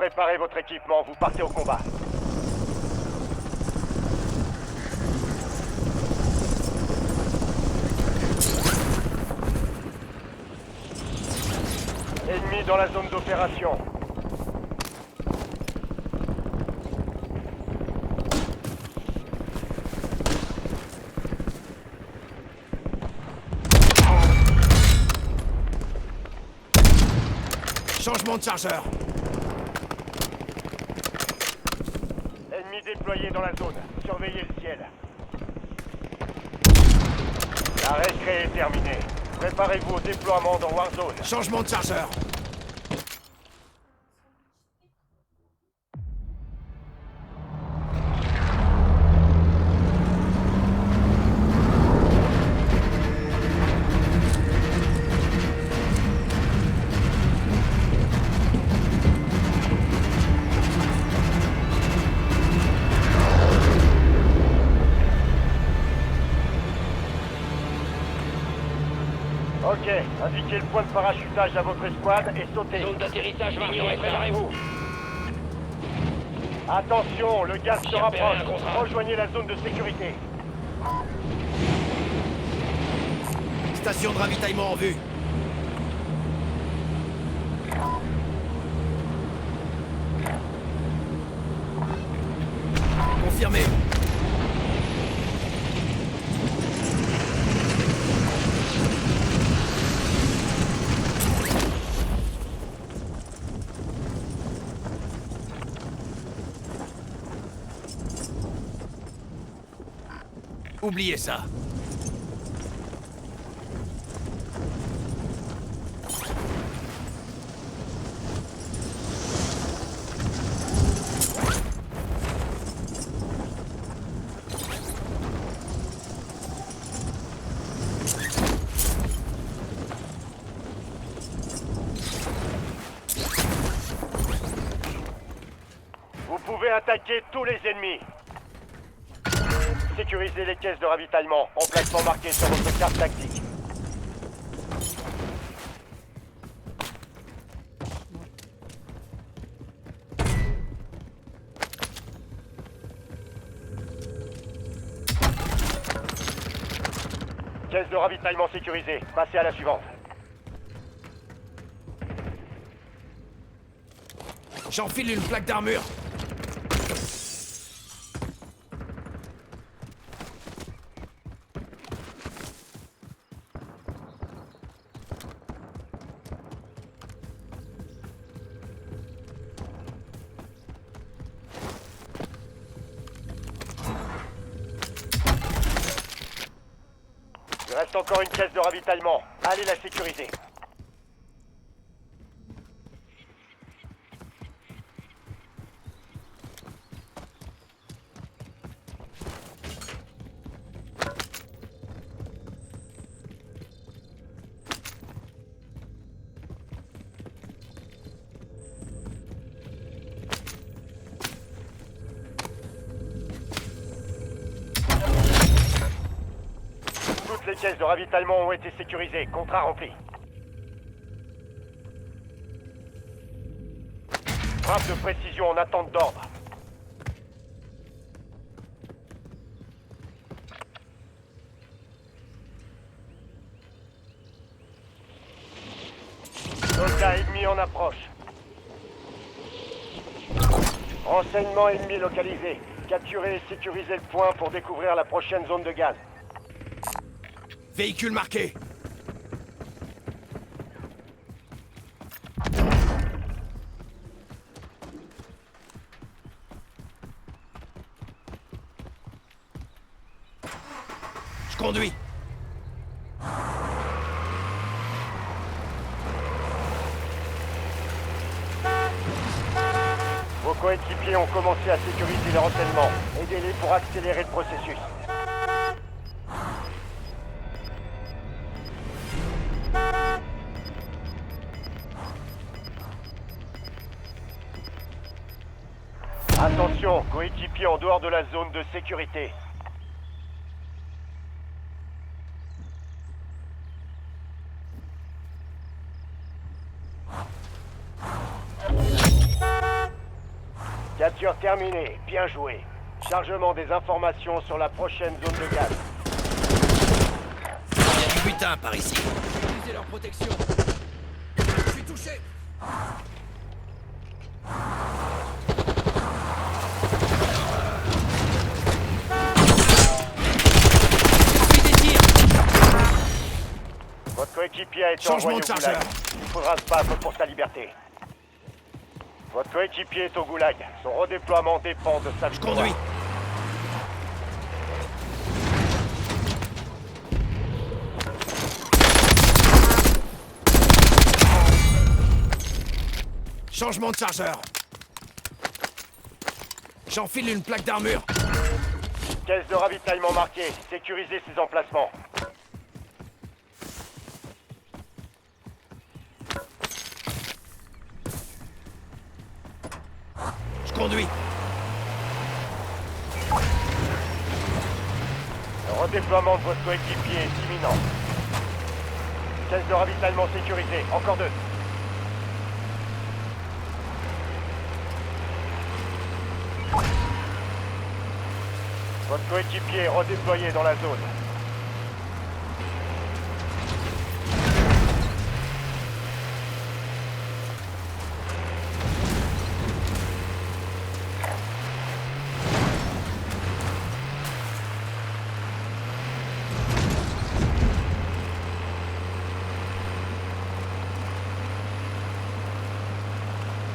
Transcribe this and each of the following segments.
Préparez votre équipement, vous partez au combat. Ennemi dans la zone d'opération. Changement de chargeur. Ennemi déployé dans la zone. Surveillez le ciel. La récré est terminée. Préparez-vous au déploiement dans Warzone. Changement de chargeur. Ok, indiquez le point de parachutage à votre escouade et sautez. Zone d'atterrissage ignorée, préparez-vous. Attention, le gaz se J'ai repéré rapproche. un contrat. Rejoignez la zone de sécurité. Station de ravitaillement en vue. Confirmé. Oubliez ça. Vous pouvez attaquer tous les ennemis. Sécurisez les caisses de ravitaillement. Emplacement marqué sur votre carte tactique. Caisse de ravitaillement sécurisée. Passez à la suivante. J'enfile une plaque d'armure. Il reste encore une caisse de ravitaillement. Allez la sécuriser. Toutes les caisses de ravitaillement ont été sécurisées. Contrat rempli. Frappe de précision en attente d'ordre. Soldat ennemi en approche. Renseignement ennemi localisé. Capturez et sécurisez le point pour découvrir la prochaine zone de gaz. Véhicule marqué. Je conduis. Vos coéquipiers ont commencé à sécuriser les renseignements. Aidez-les pour accélérer le processus. Attention, coéquipiers en dehors de la zone de sécurité. Capture terminée, bien joué. Chargement des informations sur la prochaine zone de gaz. Il y a du butin par ici. Utilisez leur protection. Je suis touché. Votre coéquipier a été Changement envoyé de au goulag. chargeur. Il faudra se battre pour sa liberté. Votre coéquipier est au goulag. Son redéploiement dépend de sa Je victoire. conduis. Changement de chargeur. J'enfile une plaque d'armure. Caisse de ravitaillement marquée. Sécurisez ses emplacements. Je conduis. Le redéploiement de votre coéquipier est imminent. Caisse de ravitaillement sécurisée. Encore 2. Votre coéquipier est redéployé dans la zone.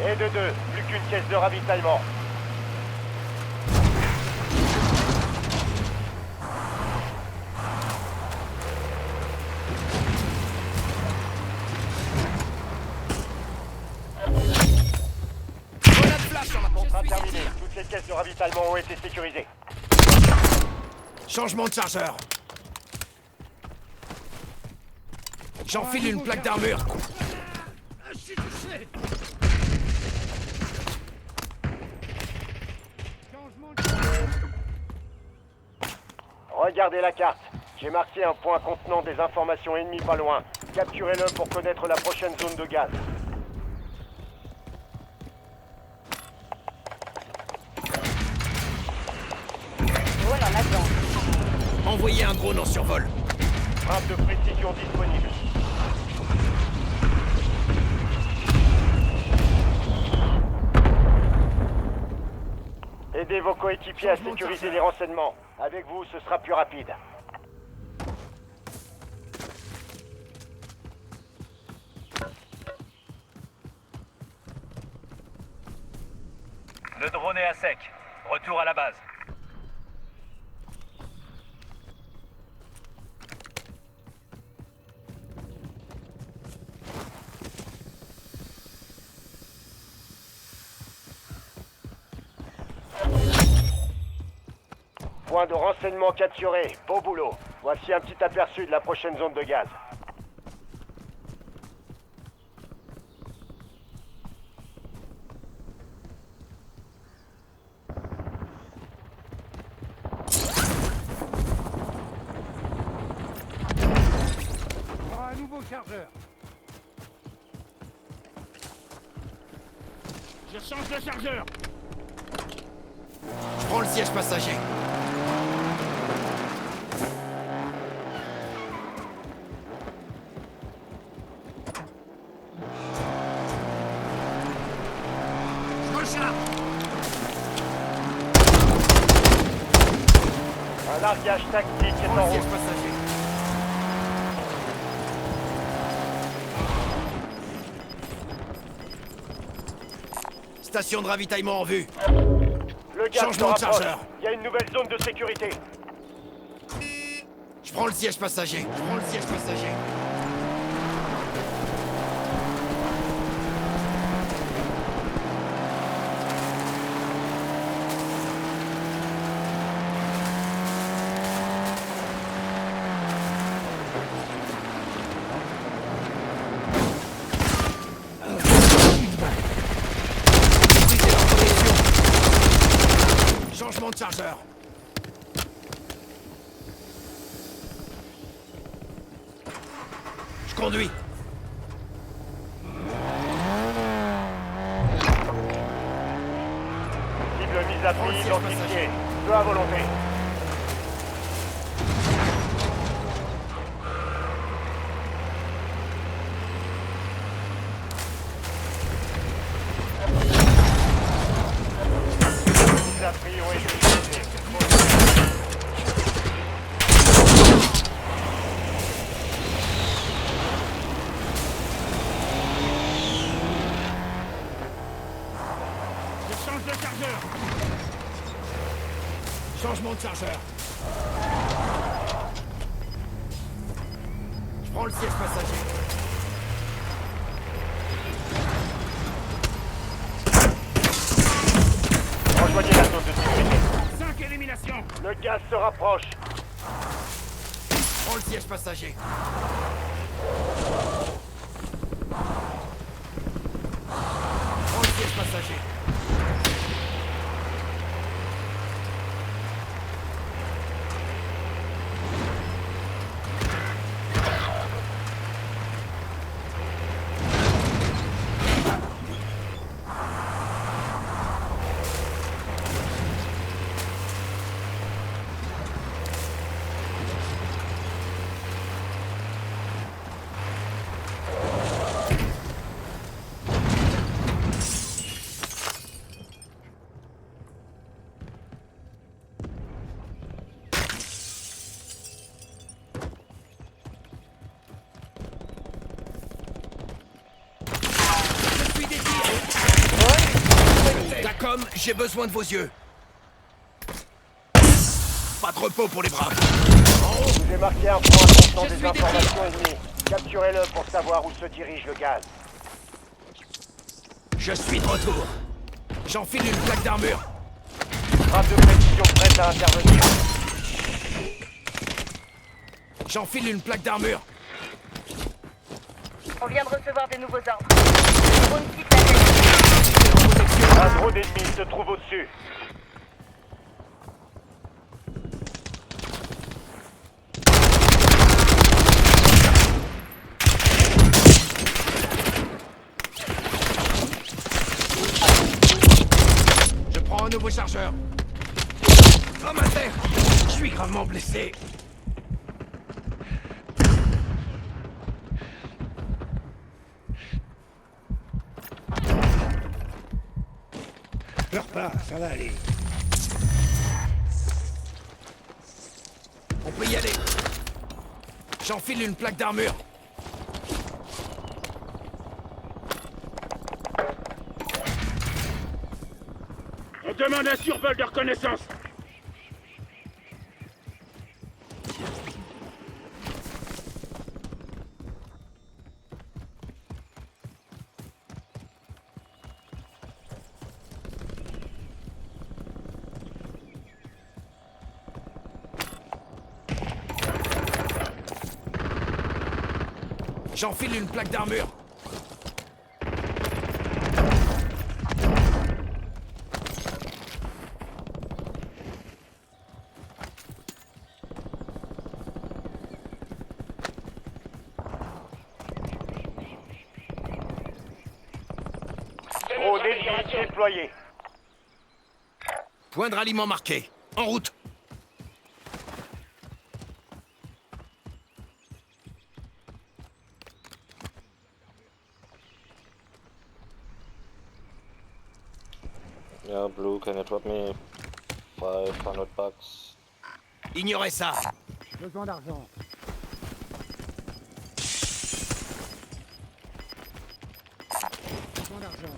Et de 2, plus qu'une caisse de ravitaillement. Grenade flash sur la Contrat terminé. Toutes les caisses de ravitaillement ont été sécurisées. Changement de chargeur. J'enfile une plaque d'armure. Je suis touché. Regardez la carte. J'ai marqué un point contenant des informations ennemies pas loin. Capturez-le pour connaître la prochaine zone de gaz. Drone en attente. Envoyez un drone en survol. Frappe de précision disponible. Aidez vos coéquipiers à sécuriser les renseignements. Avec vous, ce sera plus rapide. Le drone est à sec. Retour à la base. Point de renseignement capturé. Beau boulot. Voici un petit aperçu de la prochaine zone de gaz. Un nouveau chargeur. Je change de chargeur. Je prends le siège passager. Je recharge. Un largage tactique est Je en prends le siège route. passager. Station de ravitaillement en vue. Le gaz se Changement de rapproche. chargeur. Il y a une nouvelle zone de sécurité. Je prends le siège passager. Je prends le siège passager. Maîtrisez leur position. Changement de chargeur. Je conduis. Feu à volonté. La trio est utilisée. Je change de chargeur. Changement de chargeur. Je prends le siège passager. Rejoignez la zone de sécurité. 5 éliminations. Le gaz se rapproche. Je prends le siège passager. Je prends le siège passager. Je suis dédié. Dacom, j'ai besoin de vos yeux. Pas de repos pour les braves. Je vous ai marqué un point contenant Je des suis informations ennemies. Capturez-le pour savoir où se dirige le gaz. Je suis de retour. J'enfile une plaque d'armure. Frappe de précision prête à intervenir. J'enfile une plaque d'armure. On vient de recevoir des nouveaux ordres. Le drone quitte la zone. Un drone ennemi se trouve au-dessus. Je prends un nouveau chargeur. Oh ma terre! Je suis gravement blessé. Pleure pas, ça va aller. On peut y aller. J'enfile une plaque d'armure. On demande un survol de reconnaissance. J'enfile une plaque d'armure. Drone ennemi déployé. Point de ralliement marqué. En route. Yeah, Blue, can you drop me $500? Ignorez ça. Besoin d'argent. Besoin d'argent.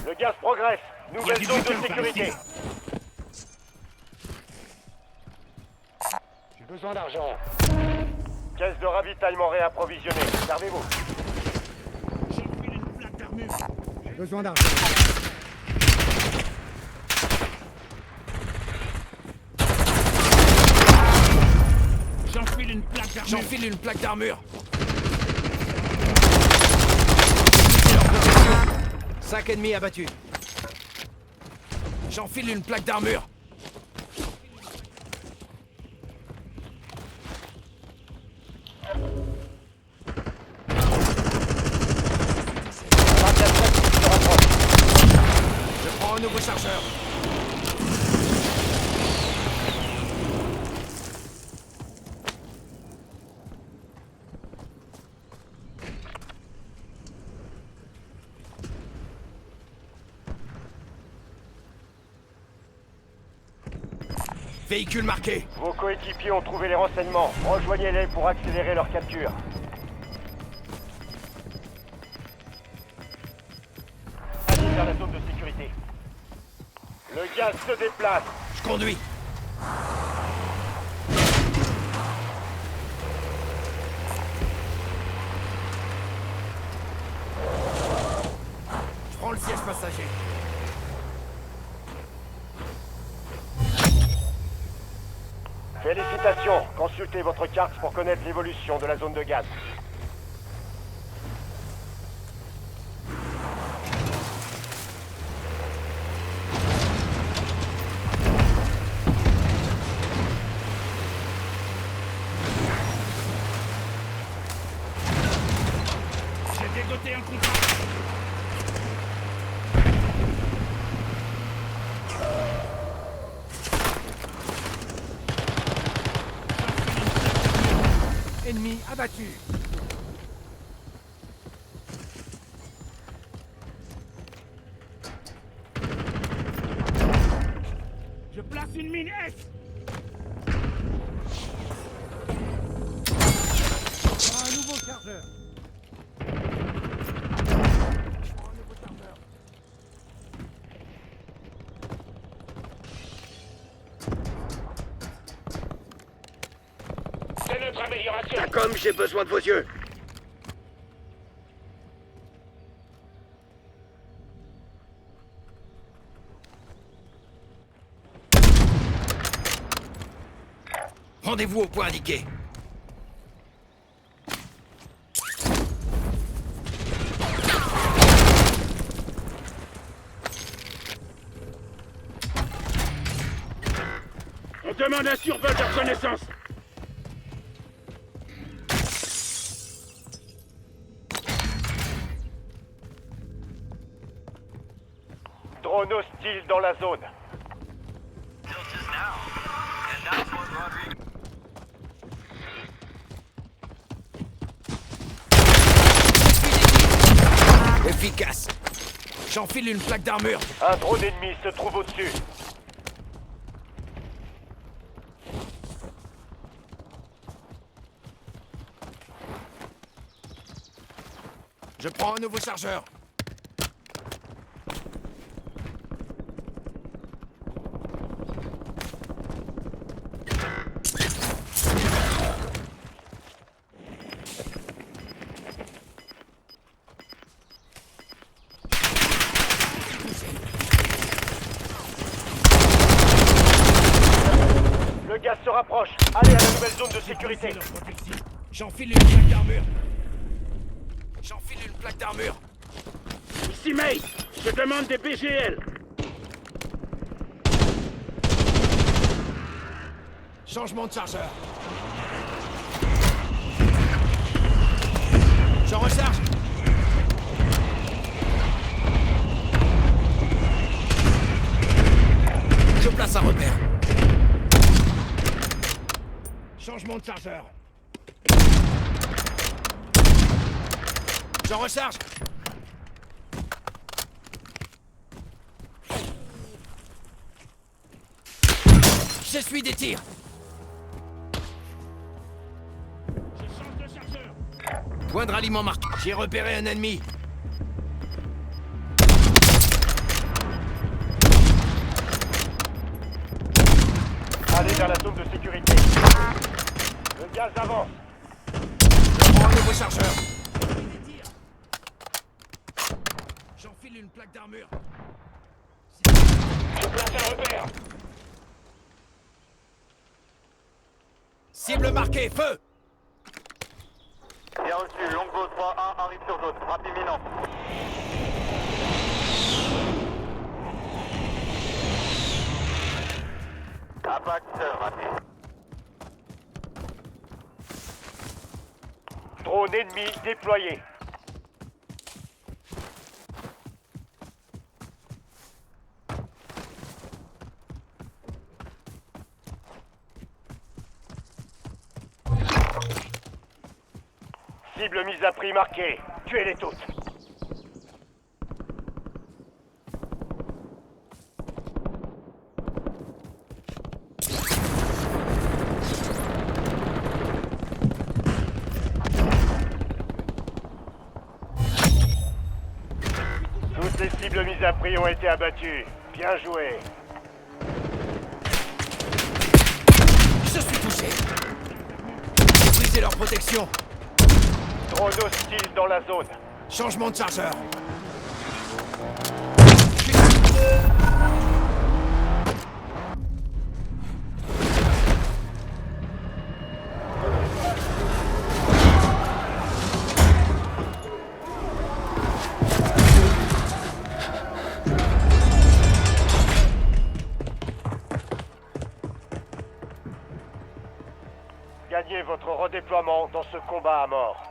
Le gaz progresse. Nouvelle zone de sécurité. J'ai besoin d'argent. Caisse de ravitaillement réapprovisionnée. Servez-vous. J'enfile une plaque d'armure. J'ai besoin d'argent. J'enfile une plaque d'armure. J'enfile une plaque d'armure. 5 ennemis abattus. J'enfile une plaque d'armure. Je prends un nouveau chargeur. Véhicule marqué. Vos coéquipiers ont trouvé les renseignements. Rejoignez-les pour accélérer leur capture. Allez vers la zone de sécurité. Le gaz se déplace. Je conduis. Je prends le siège passager. Félicitations. Consultez votre carte pour connaître l'évolution de la zone de gaz. J'ai dégoté un contrat. Ennemi abattu. Je place une mine S. Un nouveau chargeur. C'est notre amélioration. Comme j'ai besoin de vos yeux. Rendez-vous au point indiqué. On demande un survol de reconnaissance. Drone hostile dans la zone. Efficace. J'enfile une plaque d'armure. Un drone ennemi se trouve au-dessus. Je prends un nouveau chargeur. Le gaz se rapproche. Allez à la nouvelle zone de sécurité. Leur protection. J'enfile une plaque d'armure. J'enfile une plaque d'armure. Ici May, je demande des BGL. Changement de chargeur. J'en recharge. Je place un repère. Changement de chargeur. J'en recharge. J'essuie des tirs. Je change de chargeur. Point de ralliement marqué. J'ai repéré un ennemi. Allez vers la zone de sécurité. Le gaz avance. Je prends un nouveau chargeur. J'enfile une plaque d'armure. Je place un repère. Cible marquée, feu. Bien reçu, Longbow 3-1 arrive sur zone, frappe imminente. Impact raté. Drone ennemi déployé. cibles mises à prix marquées. Tuez-les toutes. Toutes les cibles mises à prix ont été abattues. Bien joué. Je suis touché. Brisez leur protection. Drone hostile dans la zone. Changement de chargeur. Gagnez votre redéploiement dans ce combat à mort.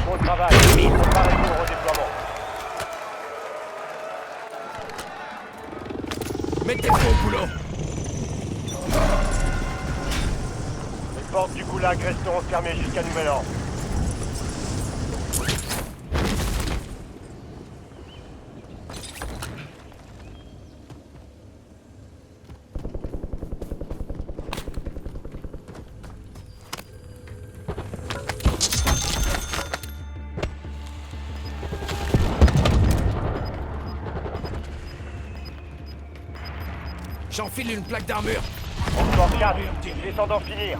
Bon travail. Préparez-vous au redéploiement. Mettez-vous au boulot. Les portes du goulag resteront fermées jusqu'à nouvel ordre. J'enfile une plaque d'armure. Encore 4. Il est temps d'en finir.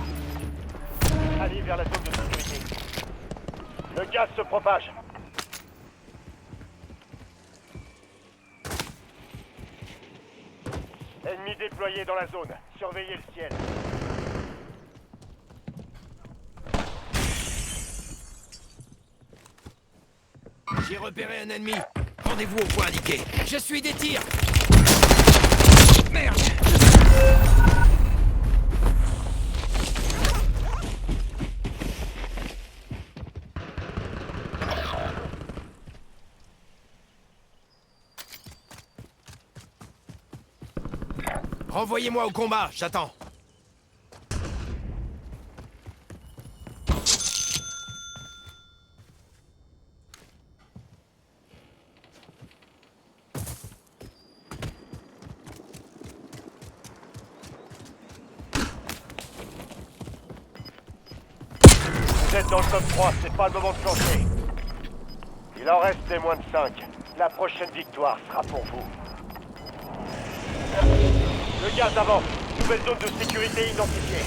Allez vers la zone de sécurité. Le gaz se propage. Ennemi déployé dans la zone. Surveillez le ciel. J'ai repéré un ennemi. Rendez-vous au point indiqué. Je suis des tirs. Merde. Renvoyez-moi au combat, j'attends. Vous êtes dans le top 3, c'est pas le moment de plancher. Il en reste des moins de 5. La prochaine victoire sera pour vous. Le gaz avance. Nouvelle zone de sécurité identifiée.